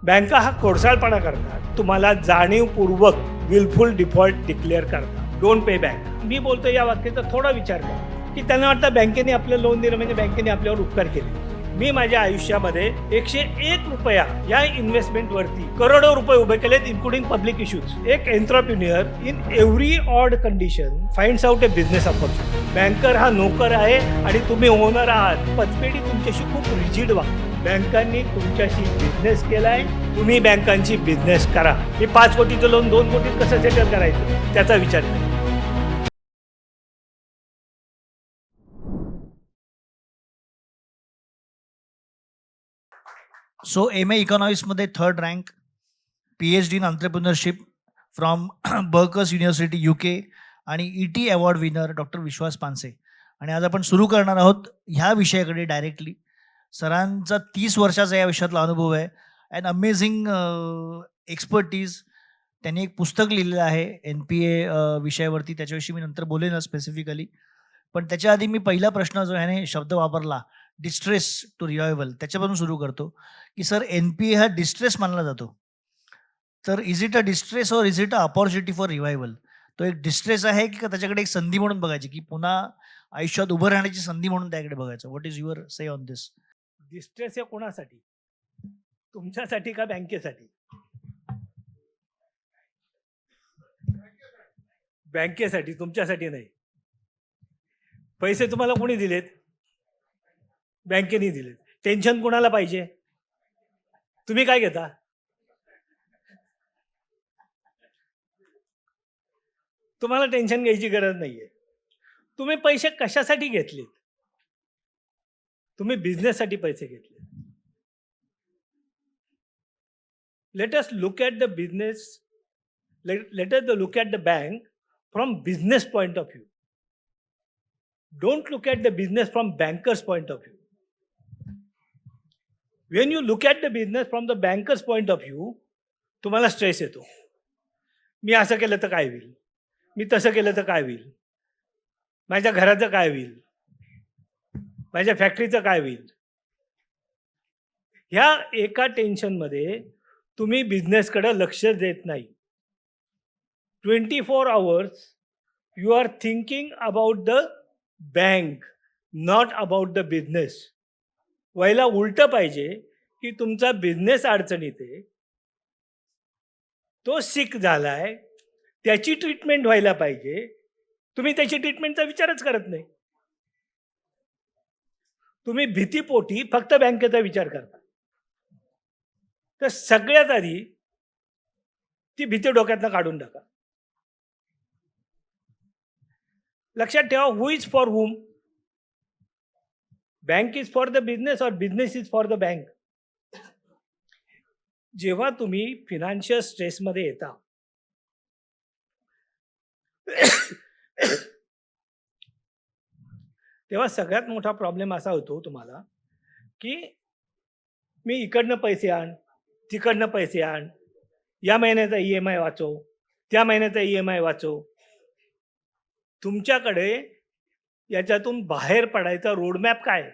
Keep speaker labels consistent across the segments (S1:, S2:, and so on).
S1: बँका हा खोडसाळपणा करतात, तुम्हाला जाणीवपूर्वक विलफुल डिफॉल्ट डिक्लेअर करतात, डोंट पे बँक. मी बोलतो या वाक्याचा थोडा विचार करा की त्यांना वाटतं बँकेने आपलं लोन दिलं म्हणजे बँकेने आपल्यावर उपकार केले. मी माझ्या आयुष्यामध्ये 101 रुपया या इन्व्हेस्टमेंटवरती करोडो रुपये उभे केलेत, इन्क्लुडिंग पब्लिक इश्यूज. एक entrepreneur in every odd condition finds out a business opportunity. Banker हा नोकर आहे आणि तुम्ही ओनर आहात. पचपेढी तुमच्याशी खूप रिजिड वागते. बँकांनी तुमच्याशी बिझनेस केलाय, तुम्ही बँकांची बिझनेस करा. मी 5 कोटीचं लोन 2 कोटीत कसं सेटल करायचं त्याचा विचार करा.
S2: सो MA इकॉनॉमिक्समध्ये 3rd rank, PhD in entrepreneurship from Berks university UK आणि ET award winner doctor Vishwas Panse. आणि आज आपण सुरू करणार आहोत ह्या विषयाकडे डायरेक्टली. सरांचा 30 वर्षाचा या विषयातला अनुभव आहे. And amazing expertise. त्यांनी एक पुस्तक लिहिलेलं आहे NPA विषयावरती, त्याच्याविषयी मी नंतर बोलेन स्पेसिफिकली. पण त्याच्या आधी मी पहिला प्रश्न जो ह्याने शब्द वापरला, डिस्ट्रेस टू रिवायवल, त्याच्यापासून सुरू करतो की सर NPA हा डिस्ट्रेस मानला जातो. तर इज इट अ डिस्ट्रेस और is it a opportunity for revival? तो एक डिस्ट्रेस आहे की त्याच्याकडे एक संधी म्हणून बघायची, की पुन्हा आयुष्यात उभं राहण्याची संधी म्हणून त्याकडे बघायचं? What is your say on this?
S1: Distress हे कोणासाठी? तुमच्यासाठी का बँकेसाठी? बँकेसाठी, तुमच्यासाठी नाही. पैसे तुम्हाला कोणी दिलेत? बँकेने दिलेत. टेन्शन कोणाला पाहिजे? तुम्ही काय घेता? तुम्हाला टेन्शन घ्यायची गरज नाहीये. तुम्ही पैसे कशासाठी घेतलेत? तुम्ही बिझनेससाठी पैसे घेतले. Let us look at the business, let us look at the bank from business point of view. Don't look at the business from banker's point of view. When you look at the business from the banker's point of view, तुम्हाला stress येतो. मी असं केलं तर काय होईल? मी तसं केलं तर काय होईल? माझ्या घराचं काय होईल? माझ्या फॅक्टरीचं काय होईल? ह्या एका टेन्शनमध्ये तुम्ही बिझनेसकडे लक्ष देत नाही. 24 hours you are thinking about the bank, not about the business. व्हायला उलटं पाहिजे की तुमचा बिझनेस अडचणीत आहे, तो सिक झालाय, त्याची ट्रीटमेंट व्हायला पाहिजे. तुम्ही त्याची ट्रीटमेंटचा विचारच करत नाही. तुम्ही भीतीपोटी फक्त बँकेचा विचार करता. तर सगळ्यात आधी ती भीती डोक्यातनं काढून टाका. लक्षात ठेवा, who is for whom? Bank is for the business or business is for the bank. जेव्हा तुम्ही फिनान्शियल स्ट्रेसमध्ये येता तेव्हा सगळ्यात मोठा प्रॉब्लेम असा होतो तुम्हाला की मी इकडनं पैसे आण, तिकडनं पैसे आण, या महिन्याचा EMI वाचव, त्या महिन्याचा EMI वाचव. तुमच्याकडे याच्यातून बाहेर पडायचा रोडमॅप काय?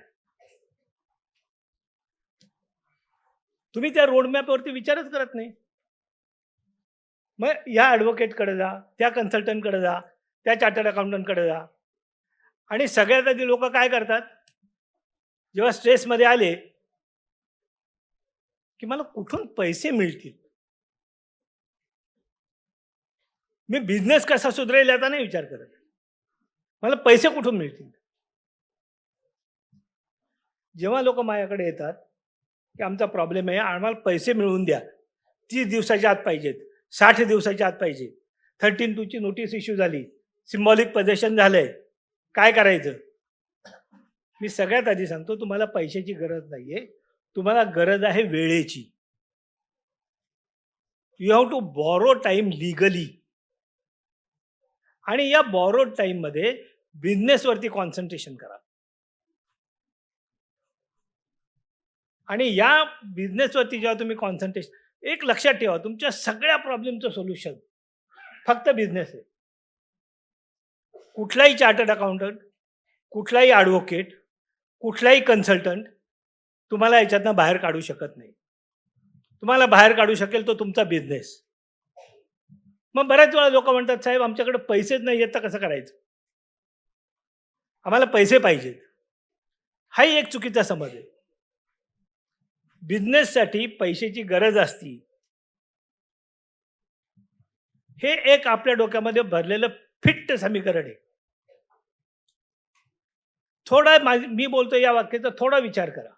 S1: तुम्ही त्या रोडमॅपवरती विचारच करत नाही. मग या ॲडव्होकेटकडे जा, त्या कन्सल्टंटकडे जा, त्या चार्टर्ड अकाउंटंटकडे जा. आणि सगळ्यात आधी लोक काय करतात? जेव्हा स्ट्रेसमध्ये आले की मला कुठून पैसे मिळतील, मी बिझनेस कसा सुधारेल याचा नाही विचार करत, मला पैसे कुठून मिळतील. जेव्हा लोक माझ्याकडे येतात की आमचा प्रॉब्लेम आहे, आम्हाला पैसे मिळवून द्या, 30 दिवसाच्या आत पाहिजेत, 60 दिवसाच्या आत पाहिजे, 13(2) नोटीस इश्यू झाली, सिम्बॉलिक पोझेशन झालंय, काय करायचं? मी सगळ्यात आधी सांगतो, तुम्हाला पैशाची गरज नाहीये, तुम्हाला गरज आहे वेळेची. You have to borrow time legally. आणि या बॉरोड टाइममध्ये बिझनेसवरती कॉन्सन्ट्रेशन करा. आणि या बिझनेसवरती जेव्हा तुम्ही कॉन्सन्ट्रेशन, एक लक्षात ठेवा, तुमच्या सगळ्या प्रॉब्लेमचं सोल्युशन फक्त बिझनेस आहे. कुठलाही चार्टर्ड अकाउंटंट, कुठलाही ॲडव्होकेट, कुठलाही कन्सल्टंट तुम्हाला याच्यातनं बाहेर काढू शकत नाही. तुम्हाला बाहेर काढू शकेल तो तुमचा बिझनेस. मग बऱ्याच वेळा लोक म्हणतात, साहेब आमच्याकडे पैसेच नाही आहेत तर कसं करायचं? आम्हाला पैसे पाहिजेत. हाही एक चुकीचा समज आहे. बिझनेससाठी पैशाची गरज असती, हे एक आपल्या डोक्यामध्ये भरलेलं फिट्ट समीकरण आहे. मी बोलतो या वाक्याचा थोडा विचार करा.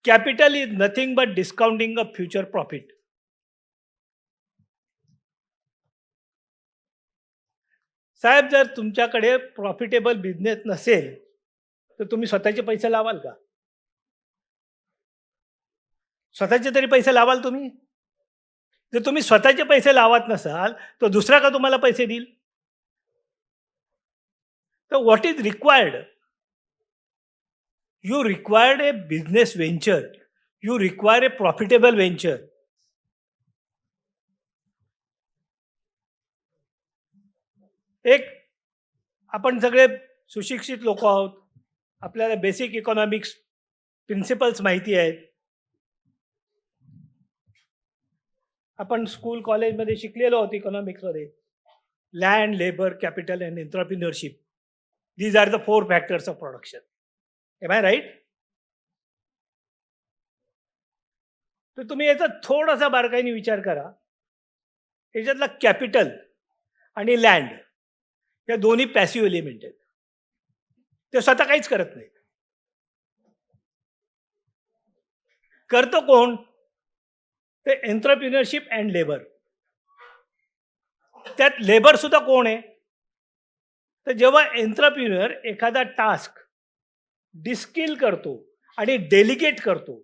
S1: Capital is nothing but discounting a future profit. साहेब, जर तुमच्याकडे प्रॉफिटेबल बिझनेस नसेल तर तुम्ही स्वतःचे पैसे लावाल का? स्वतःचे तरी पैसे लावाल तुम्ही? जर तुम्ही स्वतःचे पैसे लावत नसाल तर दुसरा का तुम्हाला पैसे देईल? तर what is required? You required A business venture. You require a profitable venture. एक आपण सगळे सुशिक्षित लोक आहोत. आपल्याला बेसिक इकॉनॉमिक्स प्रिन्सिपल्स माहिती आहेत. आपण स्कूल कॉलेजमध्ये शिकलेलो आहोत इकॉनॉमिक्समध्ये. Land, labour, capital and entrepreneurship. These are the 4 factors of production. Am I right? तर तुम्ही याचा थोडासा बारकाईने विचार करा. याच्यातला कॅपिटल आणि लँड या दोन्ही पॅसिव्ह एलिमेंट आहेत. ते स्वतः काहीच करत नाही. करतो कोण? ते एंटरप्रिन्युअरशिप अँड लेबर. त्यात लेबर सुद्धा कोण आहे? तर जेव्हा एंटरप्रिन्युअर एखादा टास्क डिस्किल करतो आणि डेलिगेट करतो,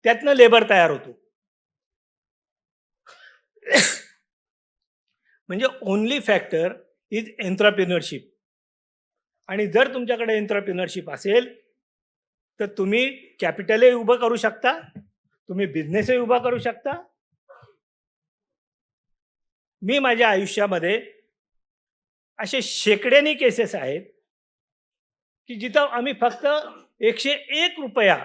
S1: त्यातनं लेबर तयार होतो. म्हणजे ओनली फॅक्टर इज एंटरप्रिन्युअरशिप. आणि जर तुमच्याकडे एंटरप्रिन्युअरशिप असेल तर तुम्ही कॅपिटलही उभं करू शकता, तुम्ही बिझनेसही उभा करू शकता. मी माझ्या आयुष्यामध्ये असे शेकड्यानी केसेस आहेत की जिथं आम्ही फक्त 101 रुपया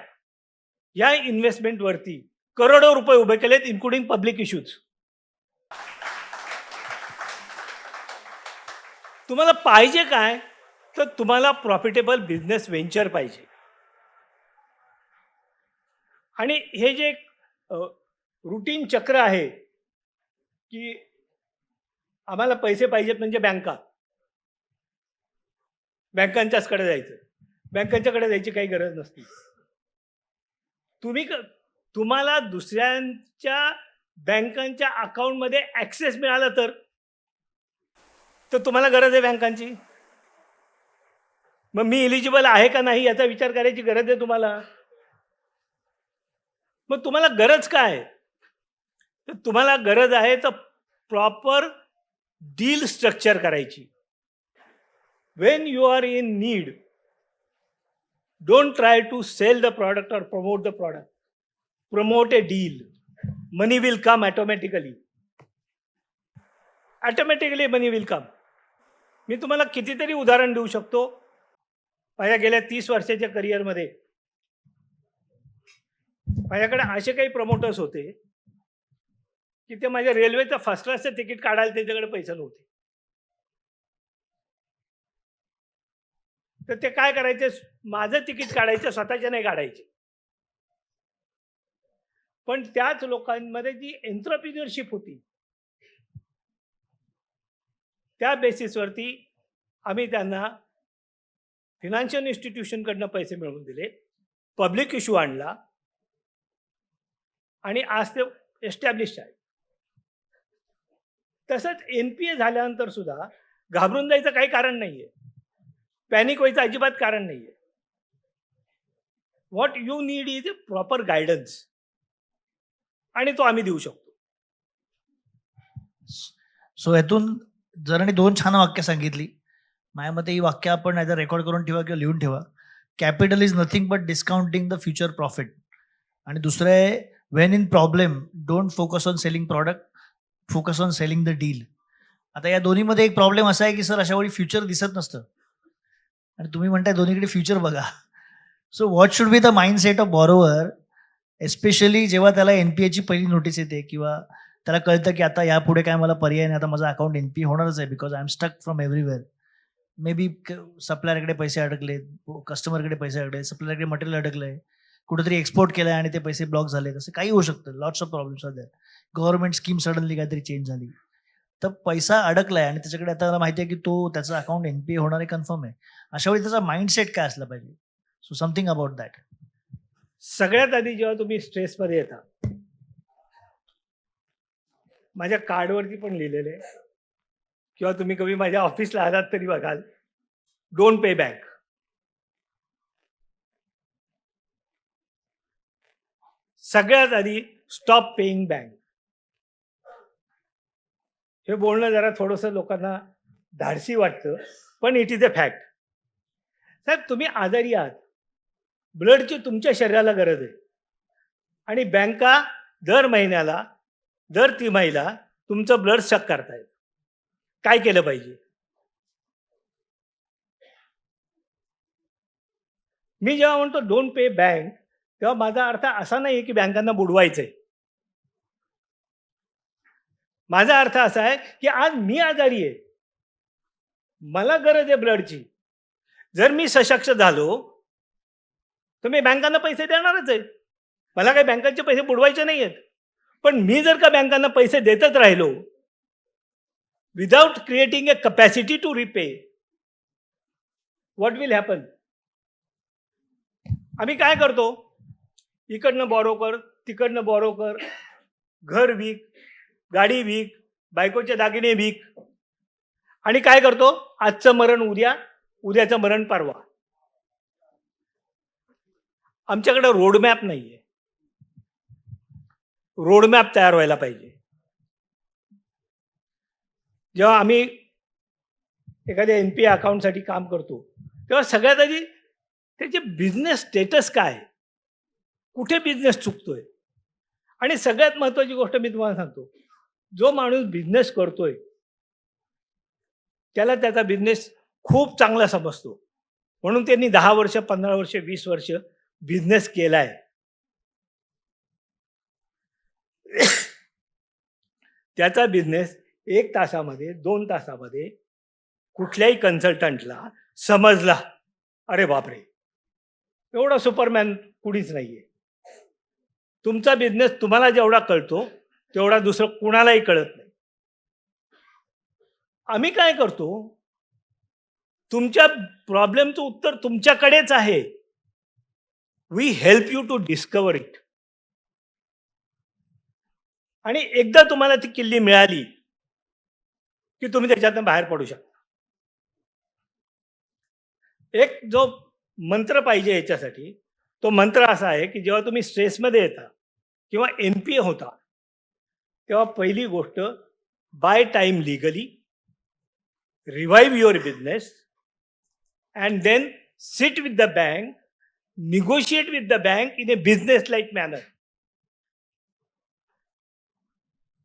S1: या इन्व्हेस्टमेंटवरती करोडो रुपये उभे केलेत, इन्क्लुडिंग पब्लिक इश्यूज. तुम्हाला पाहिजे काय? तर तुम्हाला प्रॉफिटेबल बिझनेस व्हेंचर पाहिजे. आणि हे जे रुटीन चक्र आहे की आम्हाला पैसे पाहिजेत म्हणजे बँकांच्याचकडे जायचं. बँकांच्याकडे जायची काही गरज नसते. तुम्हाला दुसऱ्यांच्या बँकांच्या अकाउंटमध्ये ॲक्सेस मिळाला तर तुम्हाला गरज आहे बँकांची. मग मी एलिजिबल आहे का नाही याचा विचार करायची गरज आहे तुम्हाला. मग तुम्हाला गरज काय? तर तुम्हाला गरज आहे तर प्रॉपर डील स्ट्रक्चर करायची. When you are in need, don't try to sell the product or promote the product. Promote a deal. Money will come automatically. Automatically money will come. मी तुम्हाला कितीतरी उदाहरण देऊ शकतो. माझ्या गेल्या 30 वर्षाच्या करिअरमध्ये माझ्याकडे असे काही प्रमोटर्स होते की ते माझ्या रेल्वेचं फर्स्ट क्लासचं तिकीट काढायला त्याच्याकडे पैसे नव्हते. तर ते काय करायचे? माझं तिकीट काढायचं, स्वतःच्या नाही काढायचे. पण त्याच लोकांमध्ये जी एंटरप्रिन्युअरशिप होती त्या बेसिसवरती आम्ही त्यांना फिनान्शियल इन्स्टिट्यूशनकडनं पैसे मिळवून दिले, पब्लिक इश्यू आणला आणि आज ते एस्टॅब्लिश आहे. तसंच NPA झाल्यानंतर सुद्धा घाबरून जायचं काही कारण नाहीये, पॅनिक व्हायचं अजिबात कारण नाहीये. What you need is a proper guidance, आणि तो आम्ही देऊ शकतो.
S2: सो यातून जराने 2 छान वाक्य सांगितली. माझ्या मते ही वाक्य आपण either रेकॉर्ड करून ठेवा किंवा लिहून ठेवा. Capital is nothing but discounting the future profit. आणि दुसरं आहे, Wien in problem don't focus on selling product, focus on selling the deal. आता या दोन्हीमध्ये एक प्रॉब्लेम असा आहे की सर अशा वेळी फ्युचर दिसत नसतं आणि तुम्ही म्हणताय दोन्हीकडे फ्युचर बघा. So what should be the mindset of borrower especially जेव्हा त्याला एनपीएची पहिली नोटीस येते किंवा त्याला कळतं की आता यापुढे काय मला पर्याय नाही, आता माझं अकाउंट एनपीए होणारच आहे because I am stuck from everywhere. Maybe सप्लायरकडे पैसे अडकले, कस्टमरकडे पैसे अडकले, सप्लायरकडे मटेरियल अडकलंय, कुठेतरी एक्सपोर्ट केलंय आणि ते पैसे ब्लॉक झाले, असं काही होऊ शकतं. Lots of problems are there. Government scheme suddenly काहीतरी चेंज झाली, तर पैसा अडकलाय आणि त्याच्याकडे आता त्याला माहिती आहे की तो त्याचा अकाउंट एनपीए होणार आहे, कन्फर्म आहे. अशा वेळी त्याचा माइंडसेट काय असला पाहिजे? So something about that.
S1: सगळ्यात आधी जेव्हा तुम्ही स्ट्रेसमध्ये येता, माझ्या कार्डवरती पण लिहिलेलं आहे किंवा तुम्ही कधी माझ्या ऑफिसला आलात तरी बघाल, डोंट पे बँक. सगळ्यात आधी स्टॉप पेईंग बँक. हे बोलणं जरा थोडंसं लोकांना धाडसी वाटतं, पण इट इज अ फॅक्ट. साहेब, तुम्ही आजारी आहात, ब्लडची तुमच्या शरीराला गरज आहे आणि बँका दर महिन्याला, दर तिमाहीला तुमचं ब्लड सक करतायत. काय केलं पाहिजे? मी जेव्हा म्हणतो डोंट पे बँक, तेव्हा माझा अर्थ असा नाही की बँकांना बुडवायचंय. माझा अर्थ असा आहे की आज मी आजारी आहे, मला गरज आहे ब्लडची. जर मी सशक्त झालो तर मी बँकांना पैसे देणारच आहे. मला काही बँकांचे पैसे बुडवायचे नाही आहेत. पण मी जर का बँकांना पैसे देतच राहिलो without creating a capacity to repay, what will happen? आम्ही काय करतो? इकडनं बॉरो कर, तिकडनं बॉरो कर, घर विक, गाडी विक, बायकोचे दागिने विक, आणि काय करतो? आजचं मरण उद्या, उद्याचं मरण परवा. आमच्याकडे रोडमॅप नाहीये. रोडमॅप तयार व्हायला पाहिजे. जेव्हा आम्ही एखाद्या एनपीए अकाउंटसाठी काम करतो तेव्हा सगळ्यात आधी त्याचे बिझनेस स्टेटस काय, कुठे बिझनेस चुकतोय, आणि सगळ्यात महत्वाची गोष्ट मी तुम्हाला सांगतो, जो माणूस बिझनेस करतोय त्याला त्याचा बिझनेस खूप चांगला समजतो, म्हणून त्यांनी 10 वर्ष, 15 वर्ष, 20 वर्ष बिझनेस केलाय. त्याचा बिझनेस 1 तासामध्ये, 2 तासामध्ये कुठल्याही कन्सल्टंटला समजला. अरे बापरे, एवढा सुपरमॅन कुणीच नाहीये. तुमचा बिझनेस तुम्हाला जेवढा कळतो तेवढा दुसरं कुणालाही कळत नाही. आम्ही काय करतो? तुमच्या प्रॉब्लेमचं उत्तर तुमच्याकडेच आहे. We help you to discover it. आणि एकदा तुम्हाला ती किल्ली मिळाली की तुम्ही त्याच्यातून बाहेर पडू शकता. एक जो मंत्र पाहिजे याच्यासाठी, तो मंत्र असा आहे की जेव्हा तुम्ही स्ट्रेसमध्ये येता किंवा एनपीए होता तेव्हा पहिली गोष्ट, buy time legally, revive your business, and then sit with the bank, negotiate with the bank in a business like manner.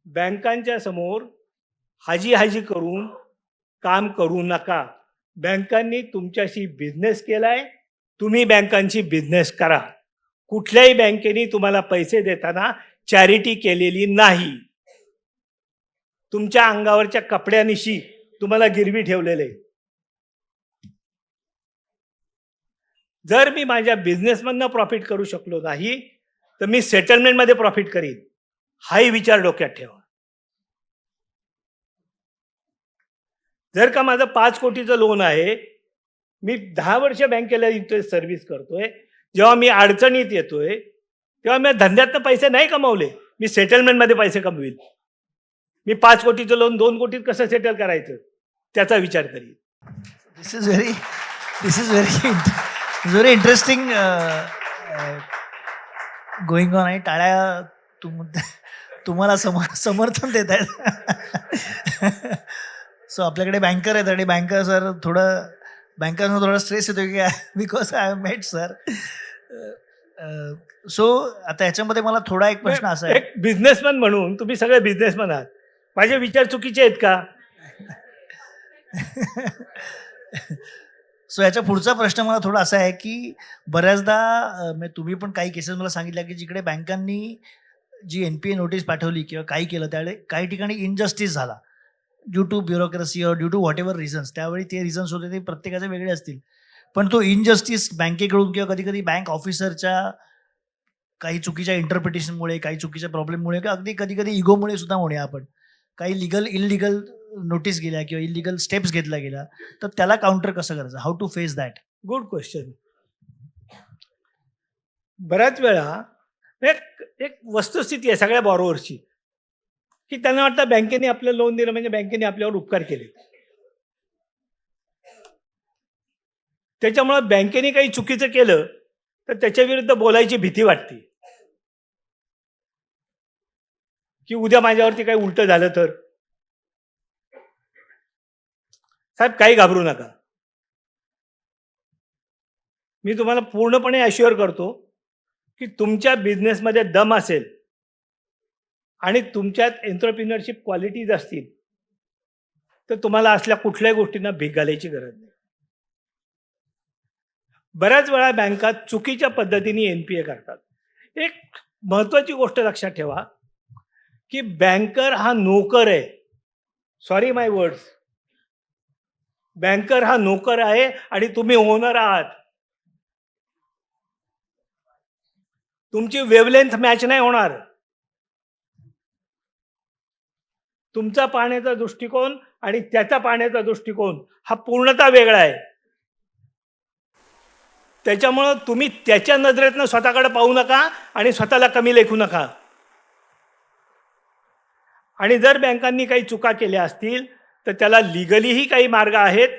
S1: बँकांच्या समोर हाजी हाजी करून काम करू नका. बँकांनी तुमच्याशी बिझनेस केलाय, तुम्ही बँकांची बिझनेस करा. कुठल्याही बँकेने तुम्हाला पैसे देताना चॅरिटी केलेली नाही. तुमच्या अंगावरच्या कपड्यानिशी तुम्हाला गिरवी ठेवलेले. जर मी माझ्या बिझनेसमधनं प्रॉफिट करू शकलो नाही तर मी सेटलमेंटमध्ये प्रॉफिट करीन, हाही विचार डोक्यात ठेवा. जर का माझं 5 कोटीचं लोन आहे, मी 10 वर्ष बँकेला इंटरेस्ट सर्व्हिस करतोय, जेव्हा मी अडचणीत येतोय तेव्हा मी धंद्यातनं पैसे नाही कमावले, मी सेटलमेंटमध्ये पैसे कमवील. मी 5 कोटीचं लोन 2 कोटीत कसं सेटल करायचं त्याचा विचार करीन.
S2: This is very interesting going on आहे. टाळ्या तुम्हाला समर्थन देत आहेत. सो आपल्याकडे बँकर आहेत आणि बँकर सर बँकरनं थोडा स्ट्रेस येतो की because I have met sir. So आता याच्यामध्ये मला थोडा एक प्रश्न असा आहे,
S1: एक बिझनेसमॅन म्हणून तुम्ही सगळे बिझनेसमॅन आहात, माझे विचार चुकीचे आहेत का?
S2: सो याच्या पुढचा प्रश्न मला थोडा असा आहे की बऱ्याचदा म्हणजे तुम्ही पण काही केसेस मला सांगितल्या की जिकडे बँकांनी जी NPA नोटीस पाठवली किंवा काही केलं त्यावेळी काही ठिकाणी इनजस्टिस झाला ड्यू टू ब्युरोक्रेसी और due to whatever reasons. त्यावेळी ते रिझन्स होते ते प्रत्येकाचे वेगळे असतील, पण तो इनजस्टिस बँकेकडून किंवा कधी कधी बँक ऑफिसरच्या काही चुकीच्या इंटरप्रिटेशनमुळे, काही चुकीच्या प्रॉब्लेममुळे किंवा अगदी कधी कधी इगोमुळे सुद्धा म्हणूया आपण, काही इलिगल नोटीस गेल्या किंवा इलिगल स्टेप्स घेतल्या गेल्या, तर त्याला काउंटर कसं करायचं? How to face that?
S1: Good question. बऱ्याच वेळा एक एक वस्तुस्थिती आहे सगळ्या बॉरोवरची, की त्यांना वाटतं बँकेने आपलं लोन दिलं म्हणजे बँकेने आपल्यावर उपकार केले. त्याच्यामुळे बँकेने काही चुकीचं केलं तर त्याच्या विरुद्ध बोलायची भीती वाटते, की उद्या माझ्यावरती काही उलटं झालं तर. साहेब काही घाबरू नका. मी तुम्हाला पूर्णपणे अश्युअर करतो की तुमच्या बिझनेसमध्ये दम असेल आणि तुमच्यात एंटरप्रिनरशिप क्वालिटीज असतील तर तुम्हाला असल्या कुठल्याही गोष्टींना भीक घालायची गरज नाही. बऱ्याच वेळा बँका चुकीच्या पद्धतीने NPA करतात. एक महत्वाची गोष्ट लक्षात ठेवा की बँकर हा नोकर आहे. सॉरी माय वर्ड्स. बँकर हा नोकर आहे आणि तुम्ही ओनर आहात. तुमची वेवलेंथ मॅच नाही होणार. तुमचा पाहण्याचा दृष्टिकोन आणि त्याचा पाहण्याचा दृष्टिकोन हा पूर्णतः वेगळा आहे. त्याच्यामुळं तुम्ही त्याच्या नजरेतनं स्वतःकडे पाहू नका आणि स्वतःला कमी लेखू नका. आणि जर बँकांनी काही चुका केल्या असतील तर त्याला लिगलीही काही मार्ग आहेत.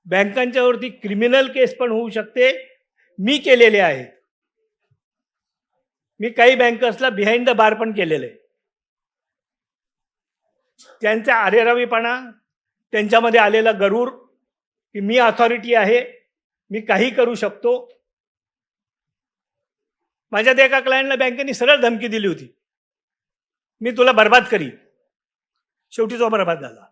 S1: बँकांच्यावरती क्रिमिनल केस पण होऊ शकते. मी केलेले आहेत. मी काही बँकर्सला बिहाइंड द बार पण केलेलं आहे. त्यांचा अरेरावीपणा, त्यांच्यामध्ये आलेला गरूर की मी अथॉरिटी आहे, मी काही करू शकतो. माझ्या एका क्लायंटला बँकेने सरळ धमकी दिली होती, मी तुला बर्बाद करीन. शेवटी तो बर्बाद झाला.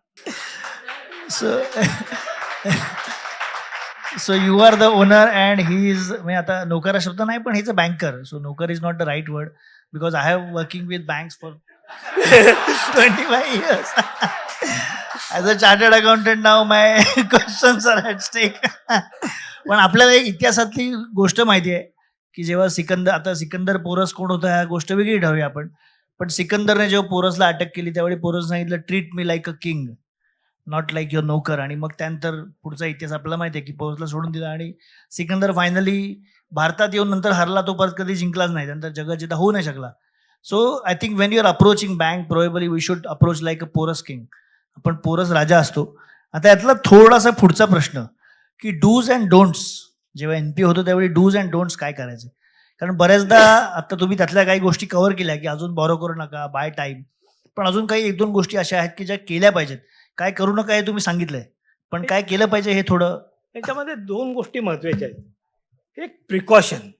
S2: So you are the owner and he is, म्हणजे आता नोकर हा शब्द नाही पण he is a banker. So नोकर is not the right word because I have working with banks for 25 years. As a chartered accountant now my questions are at stake. पण आपल्याला एक इतिहासातली गोष्ट माहिती आहे की जेव्हा सिकंदर पोरस कोण होता ह्या गोष्ट वेगळी ठेवूया आपण. पण सिकंदरने जेव्हा पोरसला अटक केली त्यावेळी पोरस सांगितलं treat me like a king not like your नोकर. आणि मग त्यानंतर पुढचा इतिहास आपल्याला माहिती आहे की पोरसला सोडून दिला आणि सिकंदर फायनली भारतात येऊन नंतर हरला, तो परत कधी जिंकलाच नाही, त्यानंतर जगजिता होऊ नाही शकला. So I think when you are approaching bank probably we should approach like a Porus king. आपण पोरस राजा असतो. आता यातला थोडासा पुढचा प्रश्न की डूज अँड डोंट्स, जेव्हा NPA होतो त्यावेळी डूज अँड डोंट्स काय करायचे? कारण बऱ्याचदा आता तुम्ही त्यातल्या काही गोष्टी कव्हर केल्या की अजून बॉरो करू नका, बाय टाईम, पण अजून काही 1-2 गोष्टी अशा आहेत की ज्या केल्या पाहिजेत. काय करू नका हे तुम्ही सांगितलंय, पण काय केलं पाहिजे हे थोडं.
S1: त्याच्यामध्ये 2 गोष्टी महत्वाच्या आहेत. एक precaution.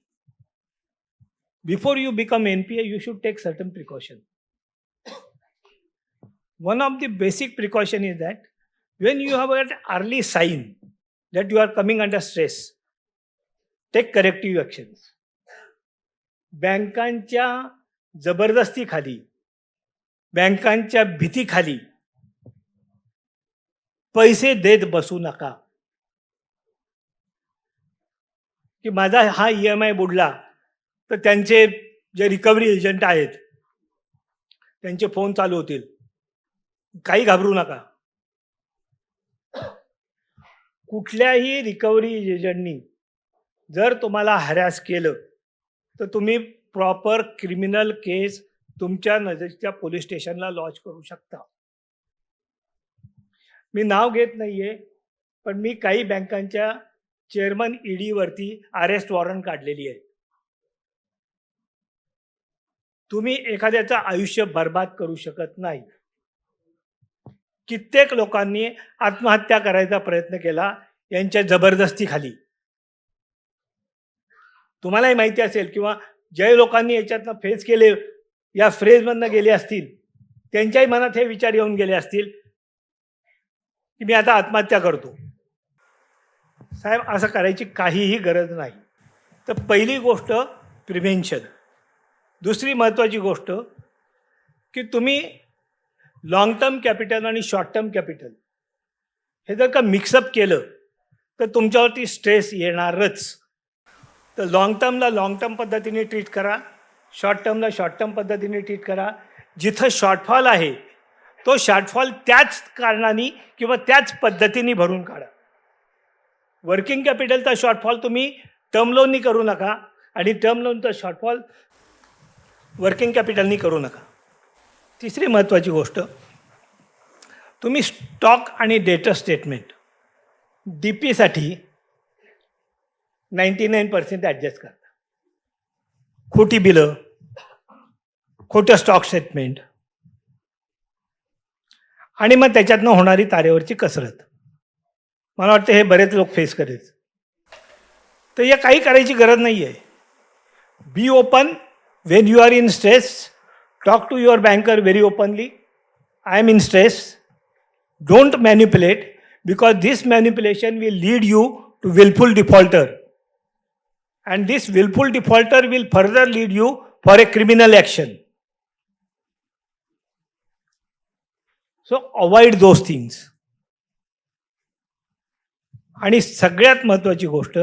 S1: Before you become NPA you should take certain precaution. One of the basic precaution is that when you have an early sign that you are coming under stress, take corrective actions. बँकांच्या जबरदस्तीखाली, बँकांच्या भीतीखाली पैसे देत बसू नका. की माझा हा EMI बुडला तर त्यांचे जे रिकव्हरी एजंट आहेत त्यांचे फोन चालू होतील. काही घाबरू नका. कुठल्याही रिकव्हरी एजंटनी जर तुम्हाला हॅरॅस केलं तर तुम्ही प्रॉपर क्रिमिनल केस तुमच्या नजीकच्या पोलीस स्टेशनला लॉन्च करू शकता. मी नाव घेत नाहीये, पण मी काही बँकांच्या चेअरमन ED वरती अरेस्ट वॉरंट काढलेली आहे. तुम्ही एखाद्याचं आयुष्य बर्बाद करू शकत नाही. कित्येक लोकांनी आत्महत्या करायचा प्रयत्न केला यांच्या जबरदस्तीखाली. तुम्हालाही माहिती असेल किंवा ज्या लोकांनी याच्यातनं फेस केले, या फ्रेजमधनं गेले असतील, त्यांच्याही मनात हे विचार येऊन गेले असतील की मी आता आत्महत्या करतो. साहेब, असं करायची काहीही गरज नाही. तर पहिली गोष्ट प्रिव्हेन्शन. दुसरी महत्त्वाची गोष्ट की तुम्ही लॉंग टर्म कॅपिटल आणि शॉर्ट टर्म कॅपिटल हे जर का मिक्सअप केलं तर तुमच्यावरती स्ट्रेस येणारच. तर लॉंग टर्मला लॉंग टर्म पद्धतीने ट्रीट करा, शॉर्ट टर्मला शॉर्ट टर्म पद्धतीने ट्रीट करा. जिथं शॉर्टफॉल आहे तो शॉर्टफॉल त्याच कारणाने किंवा त्याच पद्धतीने भरून काढा. वर्किंग कॅपिटलचा शॉर्टफॉल तुम्ही टर्म लोननी करू नका आणि टर्म लोनचा शॉर्टफॉल वर्किंग कॅपिटलनी करू नका. तिसरी महत्त्वाची गोष्ट, तुम्ही स्टॉक आणि डेटर स्टेटमेंट डी पीसाठी 99% ॲडजस्ट करता. खोटी बिलं, खोटं स्टॉक स्टेटमेंट आणि मग त्याच्यातनं होणारी तारेवरची कसरत. मला वाटतं हे बरेच लोक फेस करेल. तर या काही करायची गरज नाही आहे. Be open when you are in stress. Talk to your banker very openly. I am in stress. Don't manipulate, because this manipulation will lead you to willful defaulter. And this willful defaulter will further lead you for a criminal action. So avoid those things. आणि सगळ्यात महत्त्वाची गोष्ट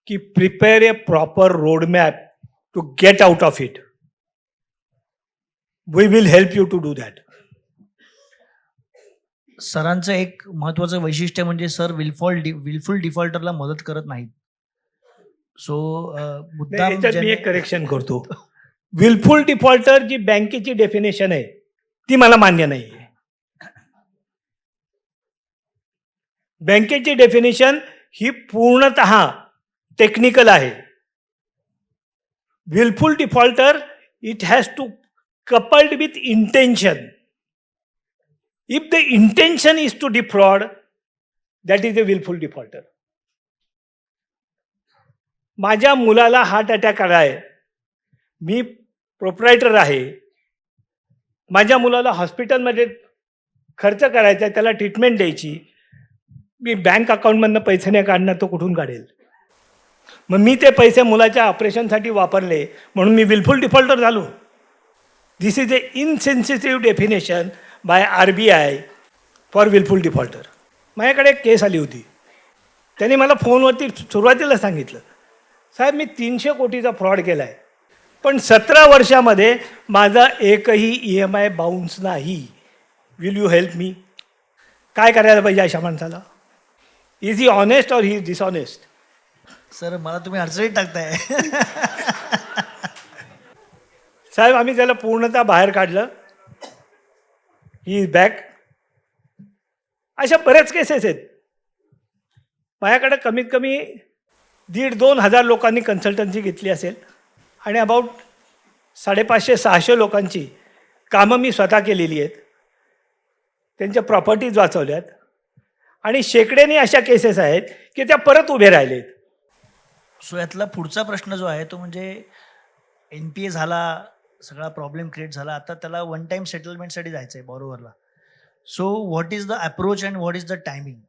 S1: की prepare A proper roadmap to get out of it. We will help you to do that.
S2: सरांचं एक महत्वाचं वैशिष्ट्य म्हणजे सर विलफुल डिफॉल्टरला मदत करत नाहीत. सो मुद्दाम
S1: याच्यात मी एक करेक्शन करतो. विलफुल डिफॉल्टर जी बँकेची डेफिनेशन आहे ती मला मान्य नाही आहे. बँकेची डेफिनेशन ही पूर्णतः टेक्निकल आहे. willful defaulter, it has to coupled with intention. If the intention is to defraud, that is a willful defaulter. माझ्या मुलाला हार्ट अटॅक आलाय, मी प्रोप्रायटर आहे, माझ्या मुलाला हॉस्पिटलमध्ये खर्च करायचा आहे, त्याला ट्रीटमेंट द्यायची, मी बँक अकाउंटमधनं पैसे नाही काढणार, तो कुठून काढेल? मग मी ते पैसे मुलाच्या ऑपरेशनसाठी वापरले म्हणून मी विलफुल डिफॉल्टर झालो. This is a insensitive definition by RBI for wilful defaulter. माझ्याकडे एक केस आली होती. त्यांनी मला फोनवरती सुरुवातीला सांगितलं, साहेब मी 300 कोटीचा फ्रॉड केला आहे, पण 17 वर्षामध्ये माझा एकही EMI बाउन्स नाही. Will you help me? काय करायला पाहिजे अशा माणसाला? Is he honest or he is dishonest?
S2: Sir मला तुम्ही अडचणीत टाकताय.
S1: साहेब आम्ही त्याला पूर्णतः बाहेर काढलं. He is back. अशा बऱ्याच केसेस आहेत. माझ्याकडे कमीत कमी 1,500-2 हजार लोकांनी कन्सल्टन्सी घेतली असेल आणि अबाउट 550-600 लोकांची कामं मी स्वतः केलेली आहेत. त्यांच्या प्रॉपर्टीज वाचवल्यात आणि शेकड्याने अशा केसेस आहेत की त्या परत उभे राहिलेत.
S2: सो यातला पुढचा प्रश्न जो आहे तो म्हणजे NPA झाला, सगळा प्रॉब्लेम क्रिएट झाला, आता त्याला वन टाइम सेटलमेंटसाठी जायचं आहे बॉरोवरला. So what is the approach and what is the timing?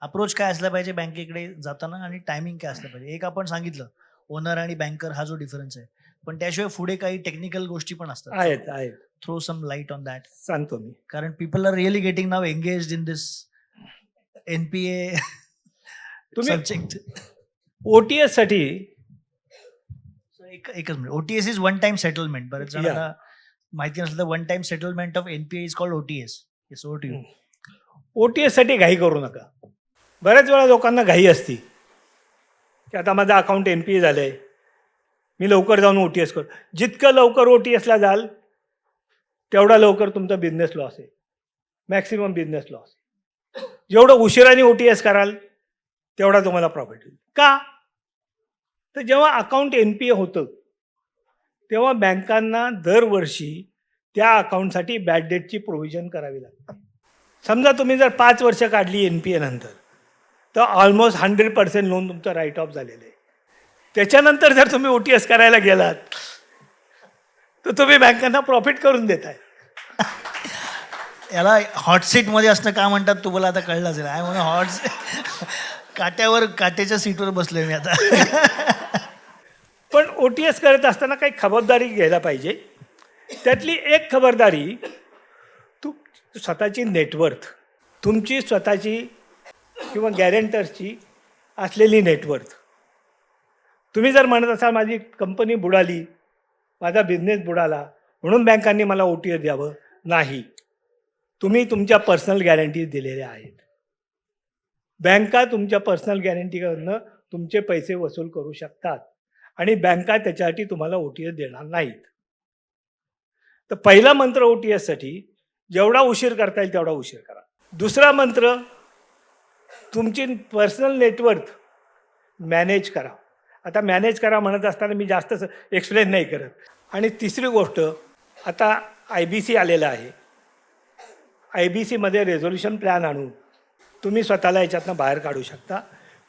S2: Approach काय असला पाहिजे बँकेकडे जाताना आणि टायमिंग काय असलं पाहिजे? एक आपण सांगितलं ओनर आणि बँकर हा जो डिफरन्स आहे, पण त्याशिवाय पुढे काही टेक्निकल गोष्टी पण असतात.
S1: आहेत.
S2: Throw some light on that.
S1: सांगतो मी.
S2: कारण people are really getting now engaged in this NPA subject.
S1: OTS साठी
S2: एकच मिनिट. OTS is one time settlement. बरेच जणांना माहिती नसलं तर one time settlement of NPA is called OTS. Yes, over to you.
S1: OTS साठी घाई करू नका. बऱ्याच वेळा लोकांना घाई असती की आता माझं अकाउंट NPA झालंय, मी लवकर जाऊन OTS करू. जितकं लवकर OTS ला जाल तेवढा लवकर तुमचा बिझनेस लॉस आहे. Maximum business loss. जेवढं उशिराने OTS कराल तेवढा तुम्हाला प्रॉफिट होईल. का? तर जेव्हा अकाउंट NPA होतं तेव्हा बँकांना दरवर्षी त्या अकाउंटसाठी बॅड डेटची प्रोव्हिजन करावी लागते. समजा तुम्ही जर 5 वर्ष काढली NPA नंतर तर ऑलमोस्ट 100% लोन तुमचं राईट ऑफ झालेलं आहे. त्याच्यानंतर जर तुम्ही OTS करायला गेलात तर तुम्ही बँकांना प्रॉफिट करून देताय.
S2: याला हॉट सीटमध्ये असणं का म्हणतात तुम्हाला आता कळलं असेल. आहे म्हणून काट्याच्या सीटवर बसलोय मी आता.
S1: पण OTS करत असताना काही खबरदारी घ्यायला पाहिजे. त्यातली एक खबरदारी, स्वतःची नेटवर्थ, तुमची स्वतःची किंवा गॅरेंटर्सची असलेली नेटवर्थ. तुम्ही जर म्हणत असाल माझी कंपनी बुडाली, माझा बिझनेस बुडाला म्हणून बँकांनी मला OTS द्यावं, नाही. तुम्ही तुमच्या पर्सनल गॅरंटीज दिलेल्या आहेत. बँका तुमच्या पर्सनल गॅरंटीकडनं तुमचे पैसे वसूल करू शकतात आणि बँका त्याच्यासाठी तुम्हाला OTS देणार नाहीत. तर पहिला मंत्र OTS साठी, जेवढा उशीर करता येईल तेवढा उशीर करा. दुसरा मंत्र, तुमची पर्सनल नेटवर्थ मॅनेज करा. आता मॅनेज करा म्हणत असताना मी जास्त एक्सप्लेन नाही करत. आणि तिसरी गोष्ट, आता IBC आलेलं आहे. IBCमध्ये रेझोल्युशन प्लॅन आणून तुम्ही स्वतःला याच्यातनं बाहेर काढू शकता.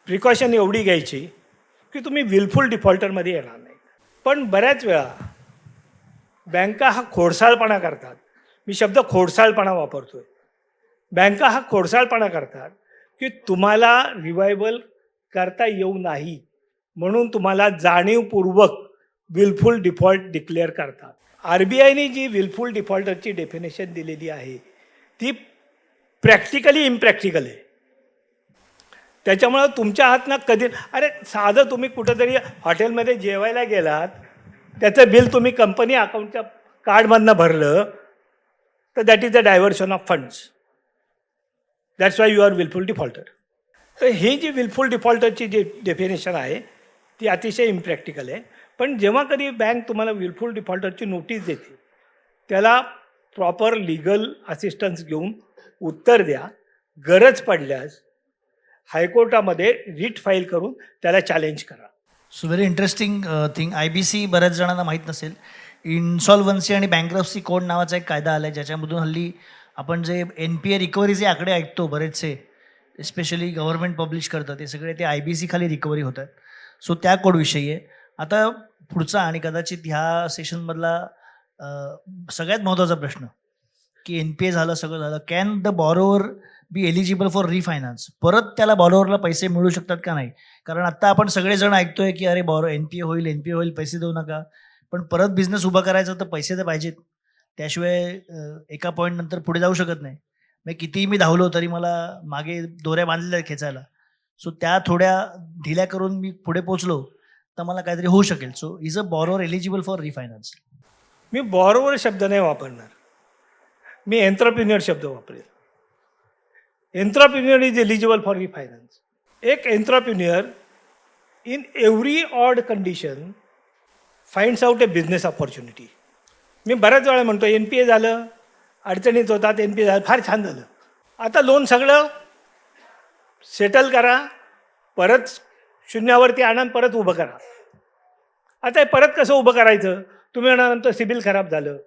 S1: प्रिकॉशन एवढी घ्यायची की तुम्ही विलफुल डिफॉल्टरमध्ये येणार नाही. पण बऱ्याच वेळा बँका हा खोडसाळपणा करतात. मी शब्द खोडसाळपणा वापरतोय. बँका हा खोडसाळपणा करतात की तुम्हाला रिवायवल करता येऊ नाही म्हणून तुम्हाला जाणीवपूर्वक विलफुल डिफॉल्ट डिक्लेअर करतात. RBIने जी विलफुल डिफॉल्टरची डेफिनेशन दिलेली आहे ती प्रॅक्टिकली इम्प्रॅक्टिकल आहे. त्याच्यामुळं तुमच्या हातनं कधी, अरे साधं तुम्ही कुठंतरी हॉटेलमध्ये जेवायला गेलात, त्याचं बिल तुम्ही कंपनी अकाउंटच्या कार्डमधनं भरलं तर that is the diversion of funds. That's why you are wilful defaulter. तर ही जी विलफुल डिफॉल्टरची जी डेफिनेशन आहे ती अतिशय इम्प्रॅक्टिकल आहे. पण जेव्हा कधी बँक तुम्हाला विलफुल डिफॉल्टरची नोटीस देते त्याला प्रॉपर लिगल असिस्टन्स घेऊन उत्तर द्या. गरज पडल्यास हायकोर्टामध्ये रिट फाईल करून त्याला चॅलेंज करा.
S2: So very interesting thing. IBC बऱ्याच जणांना माहीत नसेल, इन्सॉल्व्हन्सी आणि बँक्रप्सी कोड नावाचा एक कायदा आला आहे ज्याच्यामधून हल्ली आपण जे NPA रिकव्हरीचे आकडे ऐकतो बरेचसे, स्पेशली गव्हर्नमेंट पब्लिश करतं, ते सगळे ते IBC खाली रिकव्हरी होतात. सो त्या कोडविषयी आहे. आता पुढचा आणि कदाचित ह्या सेशनमधला सगळ्यात महत्त्वाचा प्रश्न की NPA झालं, सगळं झालं, can the borrower be eligible for रिफायनान्स? परत त्याला बॉरोवरला पैसे मिळू शकतात का नाही? कारण आत्ता आपण सगळेजण ऐकतोय की अरे NPA होईल, पैसे देऊ नका. पण परत बिझनेस उभा करायचा तर पैसे तर पाहिजेत. त्याशिवाय एका पॉईंट नंतर पुढे जाऊ शकत नाही. मग कितीही मी धावलो तरी मला मागे दोऱ्या बांधलेल्या खेचायला. सो त्या थोड्या ढिल्या करून मी पुढे पोचलो तर मला काहीतरी होऊ शकेल. So is a borrower eligible for refinance?
S1: मी बॉरोवर शब्द नाही वापरणार, मी एंटरप्रिन्युअर शब्द वापरेल. Entrepreneur is eligible for refinance. एक entrepreneur in every odd condition finds out a business opportunity. मी बऱ्याच वेळा म्हणतो NPA झालं, अडचणीत होतात, NPA झालं, फार छान झालं, आता लोन सगळं सेटल करा, परत शून्यावरती आणा, परत उभं करा. आता हे परत कसं उभं करायचं? तुम्ही म्हणानंतर सिबिल खराब झालं,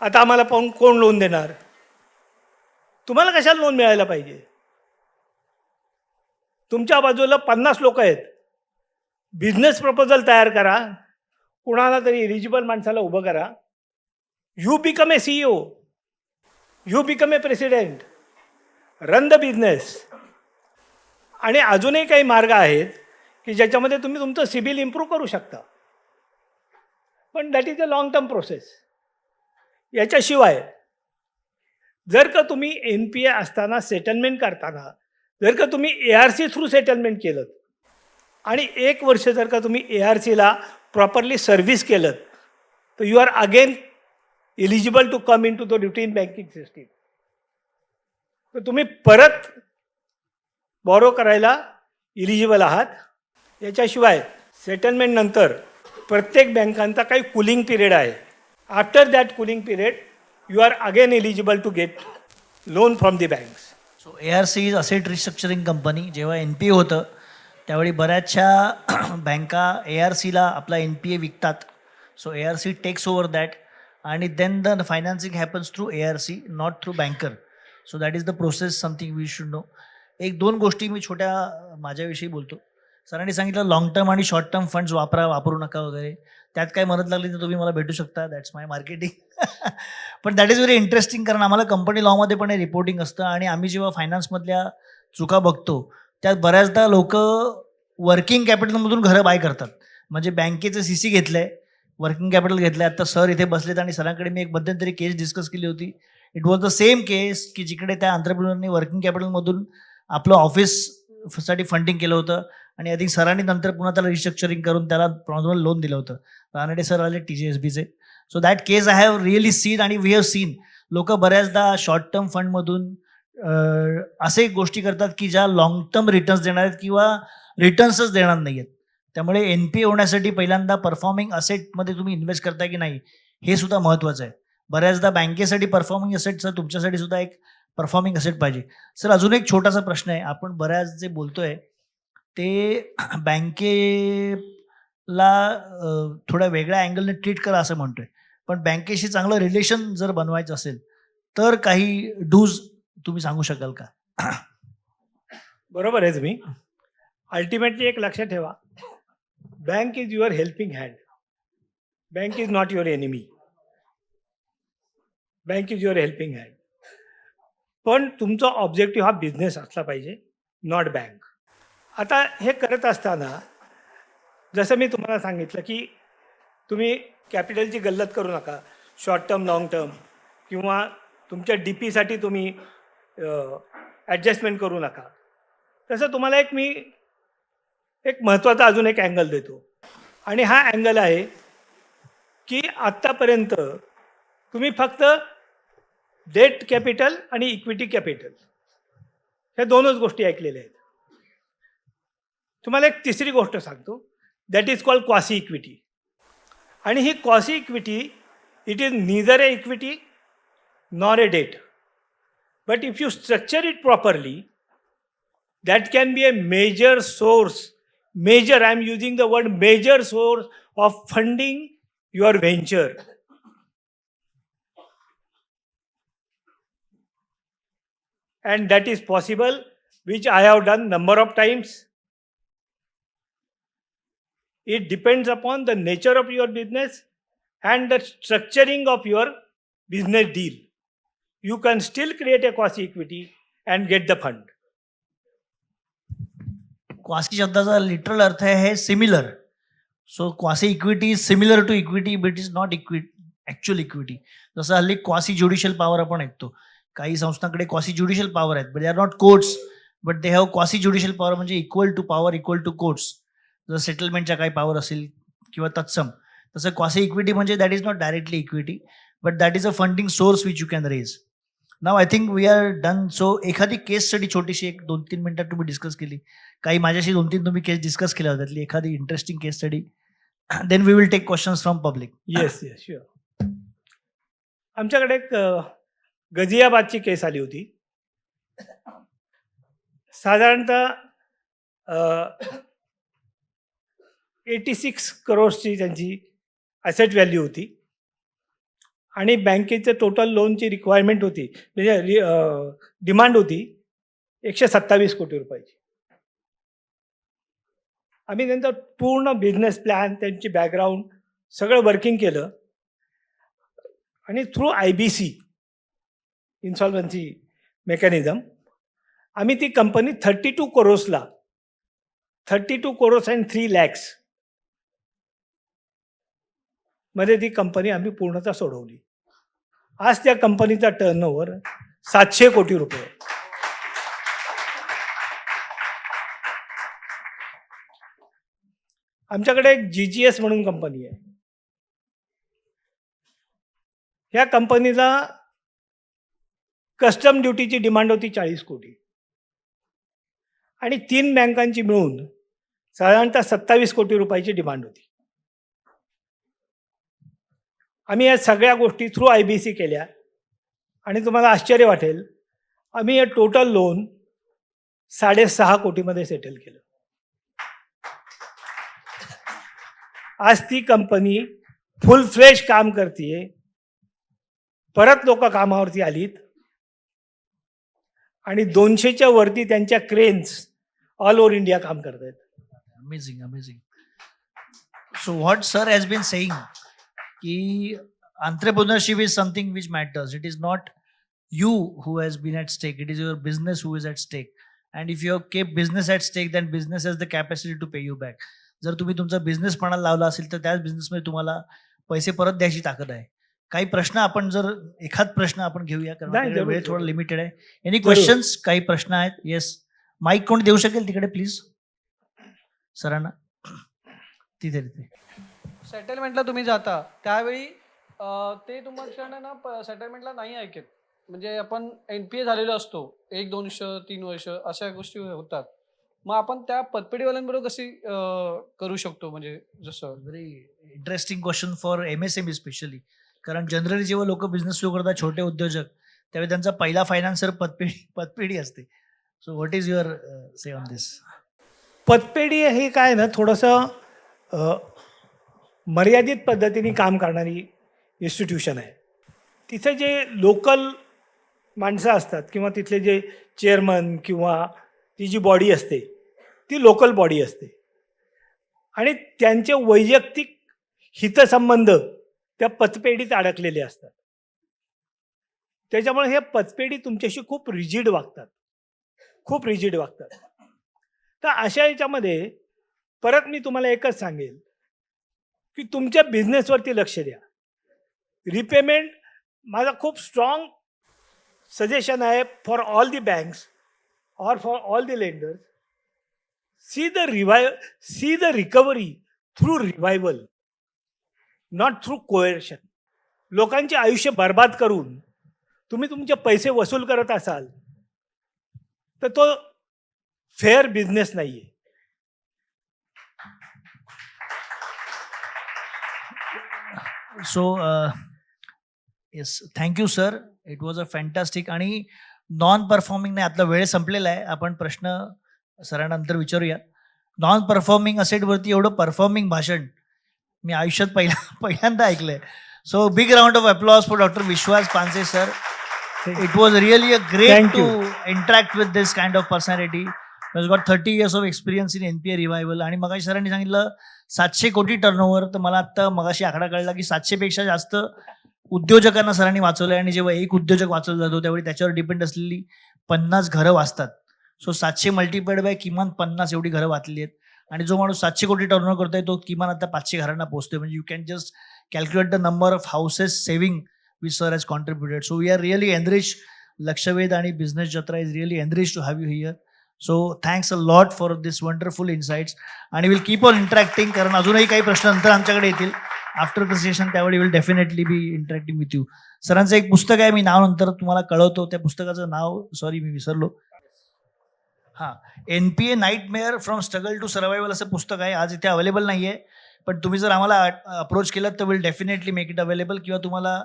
S1: आता आम्हाला पाहून कोण लोन देणार? तुम्हाला कशाला लोन मिळायला पाहिजे? तुमच्या बाजूला 50 लोक आहेत, बिझनेस प्रपोजल तयार करा, कुणाला तरी एलिजिबल माणसाला उभं करा. You become a CEO, you become a president, run the business. आणि अजूनही काही मार्ग आहेत की ज्याच्यामध्ये तुम्ही तुमचं सिबिल इम्प्रूव्ह करू शकता. पण that is a long term process. याच्याशिवाय जर का तुम्ही NPA असताना सेटलमेंट करताना जर का तुम्ही ARC थ्रू सेटलमेंट केलं आणि 1 वर्ष जर का तुम्ही ARCला प्रॉपरली सर्व्हिस केलं तर you are again eligible to come into the routine banking system. तर तुम्ही परत बॉरो करायला इलिजिबल आहात. याच्याशिवाय सेटलमेंट नंतर प्रत्येक बँकांचा काही कूलिंग पिरियड आहे. After that cooling period you are again eligible to get loan from the banks.
S2: So ARC is asset restructuring company. जेव्हा NPA होतं त्यावेळी बऱ्याचशा बँका ARCला आपला NPA विकतात. So ARC takes over that आणि then the financing happens through ARC, not through banker. So that is the process, something we should know. 1-2 गोष्टी मी छोट्या माझ्याविषयी बोलतो. सरांनी सांगितलं लॉंग टर्म आणि शॉर्ट टर्म फंड्स वापरू नका वगैरे. त्यात काय मदत लागली तर तुम्ही मला भेटू शकता. That's my marketing. पण दॅट इज व्हेरी इंटरेस्टिंग, कारण आम्हाला कंपनी लॉमध्ये पण हे रिपोर्टिंग असतं आणि आम्ही जेव्हा फायनान्समधल्या चुका बघतो त्यात बऱ्याचदा लोक वर्किंग कॅपिटलमधून घरं बाय करतात. म्हणजे बँकेचं सी सी घेतलंय, वर्किंग कॅपिटल घेतलंय. आता सर इथे बसलेत आणि सरांकडे मी एक मध्यंतरी केस डिस्कस केली होती. इट वॉज द सेम केस की जिकडे त्या एंटरप्रेन्योरनी वर्किंग कॅपिटलमधून आपलं ऑफिससाठी फंडिंग केलं होतं आणि आधी सरांनी नंतर पुन्हा त्याला रिस्ट्रक्चरिंग करून त्याला नॉर्मल लोन दिलं होतं. रानडे सर आले TGSBचे. So that case I have really seen आणि वी हॅव सीन. लोक बऱ्याचदा शॉर्ट टर्म फंडमधून असे गोष्टी करतात की ज्या लॉंग टर्म रिटर्न्स देणार आहेत किंवा रिटर्न्सच देणार नाही आहेत. त्यामुळे NPA होण्यासाठी पहिल्यांदा परफॉर्मिंग असेटमध्ये तुम्ही इन्व्हेस्ट करताय की नाही हे सुद्धा महत्त्वाचं आहे. बऱ्याचदा बँकेसाठी परफॉर्मिंग असेटचं तुमच्यासाठी सुद्धा एक परफॉर्मिंग असेट पाहिजे. सर अजून एक छोटासा प्रश्न आहे. आपण बऱ्याच जे बोलतोय ते बँकेला थोड्या वेगळ्या अँगलने ट्रीट करा असं म्हणतोय. पण बँकेशी चांगलं रिलेशन जर बनवायचं असेल तर काही डूज तुम्ही सांगू शकाल का?
S1: बरोबर आहे तुम्ही. अल्टिमेटली एक लक्षात ठेवा, bank is your helping hand. Bank is not your enemy. Bank is your helping hand. पण तुमचा ऑब्जेक्टिव्ह हा बिझनेस असला पाहिजे, नॉट बँक. आता हे करत असताना जसं मी तुम्हाला सांगितलं की तुम्ही कॅपिटलची गल्लत करू नका, शॉर्ट टर्म लॉंग टर्म, किंवा तुमच्या DPसाठी तुम्ही ॲडजस्टमेंट करू नका. तसं तुम्हाला मी एक महत्त्वाचा अजून एक अँगल देतो आणि हा अँगल आहे की आत्तापर्यंत तुम्ही फक्त डेट कॅपिटल आणि इक्विटी कॅपिटल ह्या दोनच गोष्टी ऐकलेल्या आहेत. तुम्हाला एक तिसरी गोष्ट सांगतो, that is called quasi equity. आणि ही quasi equity, it is neither a equity nor a debt, but if you structure it properly, that can be a major source, major, I am using the word major source of funding your venture. And that is possible, which I have done number of times. It depends upon the nature of your business and the structuring of your business deal. You can still create a quasi equity and get the fund.
S2: Quasi शब्दाचा literal अर्थ आहे similar. So quasi equity is similar to equity but is not actual equity. जसं हल्ली quasi judicial power आपण ऐकतो, काही संस्थांकडे quasi judicial power आहेत, but they are not courts, but they have quasi judicial power, म्हणजे equal to power equal to courts. जर सेटलमेंटच्या काही पॉवर असेल किंवा तत्सम, तसं क्वासी इक्विटी म्हणजे that is not directly equity, but that is a funding source which you can raise. Now I think we are done. So एखादी case study छोटीशी 1-2-3 मिनिटात तुम्ही डिस्कस केली, काही माझ्याशी 2-3 तुम्ही केस डिस्कस केल्या होत्या, त्यातली एखादी interesting case study, then we will take questions from public.
S1: Yes sure. आमच्याकडे एक गझियाबादची केस आली होती. साधारणतः 86 करोड्सची त्यांची ॲसेट व्हॅल्यू होती आणि बँकेचं टोटल लोनची रिक्वायरमेंट होती, म्हणजे डिमांड होती 127 कोटी रुपयाची. आम्ही त्यांचा पूर्ण बिझनेस प्लॅन, त्यांची बॅकग्राऊंड सगळं वर्किंग केलं आणि थ्रू IBC इन्सॉल्वन्सी मेकॅनिझम आम्ही ती कंपनी 32 करोड्सला 32 crores and 3 lakhs मध्ये ती कंपनी आम्ही पूर्णतः सोडवली. आज त्या कंपनीचा टर्नओव्हर 700 कोटी रुपये. आमच्याकडे एक GGS म्हणून कंपनी आहे. ह्या कंपनीला कस्टम ड्युटीची डिमांड होती 40 कोटी आणि 3 बँकांची मिळून साधारणतः 27 कोटी रुपयाची डिमांड होती. आम्ही या सगळ्या गोष्टी थ्रू IBC केल्या आणि तुम्हाला आश्चर्य वाटेल, आम्ही हे टोटल लोन 6.5 कोटीमध्ये सेटल केलं. आज ती कंपनी फुल फ्लेश काम करते. परत लोक कामावरती आलीत आणि 200च्या वरती त्यांच्या क्रेन्स ऑल ओव्हर इंडिया काम करत आहेत.
S2: Amazing, amazing. So what sir has been saying की entrepreneurship is something which matters. It is not you who has been at stake. It is your business who is at stake. And if you have kept business at stake, then business has the capacity to pay you back. जर तुम्ही तुमचा business पणाला लावला असेल तर त्याच बिझनेसमध्ये तुम्हाला पैसे परत द्यायची ताकद आहे. काही प्रश्न आपण जर एखाद प्रश्न आपण घेऊया कारण
S1: नाही,
S2: आपल्याकडे
S1: जरूर,
S2: वेळ थोडा
S1: जरूर.
S2: लिमिटेड आहे. Any questions? काही प्रश्न आहेत? येस, माईक कोण देऊ शकेल तिकडे प्लीज सरांना तिथे तिथे.
S3: सेटलमेंटला तुम्ही जाता त्यावेळी ते तुमच्याकडे ना सेटलमेंटला नाही ऐकत. म्हणजे आपण NPA झालेलो असतो 1-2 वर्ष 3 वर्ष अशा गोष्टी होतात. मग आपण त्या पतपेढीवाल्यांबरोबर कशी करू शकतो? म्हणजे जसं
S2: very interesting question for MSME specially. कारण जनरली जेव्हा लोक बिझनेस सुरू करतात छोटे उद्योजक त्यावेळी त्यांचा पहिला फायनान्सर पतपेढी असते. So what is your say on this?
S1: पतपेढी हे काय ना थोडंसं मर्यादित पद्धतीने काम करणारी इन्स्टिट्यूशन आहे. तिथे जे लोकल माणसं असतात किंवा तिथले जे चेअरमन किंवा ती जी बॉडी असते ती लोकल बॉडी असते आणि त्यांचे वैयक्तिक हितसंबंध त्या पतपेढीत अडकलेले असतात. त्याच्यामुळे हे पतपेढी तुमच्याशी खूप रिजिड वागतात. तर अशा याच्यामध्ये परत मी तुम्हाला एकच सांगेल की तुमच्या बिझनेसवरती लक्ष द्या. रिपेमेंट माझा खूप स्ट्रॉंग सजेशन आहे for all the banks or for all the lenders, see the recovery through revival, not through coercion. लोकांचे आयुष्य बर्बाद करून तुम्ही तुमचे पैसे वसूल करत असाल तर तो फेअर बिझनेस नाहीये.
S2: So yes, thank you sir. It was a fantastic. आणि नॉन परफॉर्मिंग नाही, आपला वेळ संपलेला आहे. आपण प्रश्न सरांना नंतर विचारूया. नॉन परफॉर्मिंग असेटवरती एवढं परफॉर्मिंग भाषण मी आयुष्यात पहिल्यांदा ऐकलंय. So big round of applause for doctor Vishwas Panse sir. It was really a great
S1: Thank
S2: to
S1: you.
S2: Interact with this kind of personality. Has got 30 years of experience in NPA revival. आणि मगाशी सरांनी सांगितलं 700 कोटी turnover. तर मला आत्ता मगाशी आकडा कळला की 700 पेक्षा जास्त उद्योजकांना सरांनी वाचवलं आहे. आणि जेव्हा एक उद्योजक वाचवला जातो त्यावेळी त्याच्यावर डिपेंड असलेली 50 घरं वाचतात. सो 700 मल्टिप्लाइड बाय किमान 50 एवढी घरं वाचली आहेत. आणि जो माणूस 700 कोटी टर्नओव्हर करतोय तो किमान आता 500 घरांना पोहोचतोय. म्हणजे you can just calculate the number of houses saving which sir has contributed. So we are really enrich. Lakshvedh आणि business Jatra is really enrich to have you here. So thanks a lot for this wonderful insights. आणि will keep on interacting कारण अजूनही काही प्रश्न नंतर आमच्याकडे येतील after the session. त्यावेळी will definitely be interacting with you. सरांचं एक पुस्तक आहे, मी नाव नंतर तुम्हाला कळवतो. त्या पुस्तकाचं नाव सॉरी मी विसरलो. हां, NPA nightmare from struggle to survival असं पुस्तक आहे. आज इथे अवेलेबल नाही आहे, पण तुम्ही जर आम्हाला अप्रोच केलं तर will definitely make it available. किंवा तुम्हाला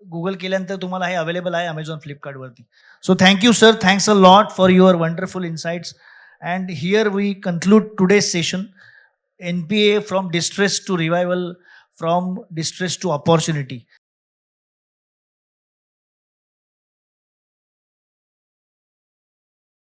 S2: गुगल केल्यानंतर तुम्हाला हे अवेलेबल आहे Amazon फ्लिपकार्टवरती. So thank you sir. Thanks a lot for your wonderful insights. And here we conclude today's session. NPA from distress to revival, from distress to opportunity.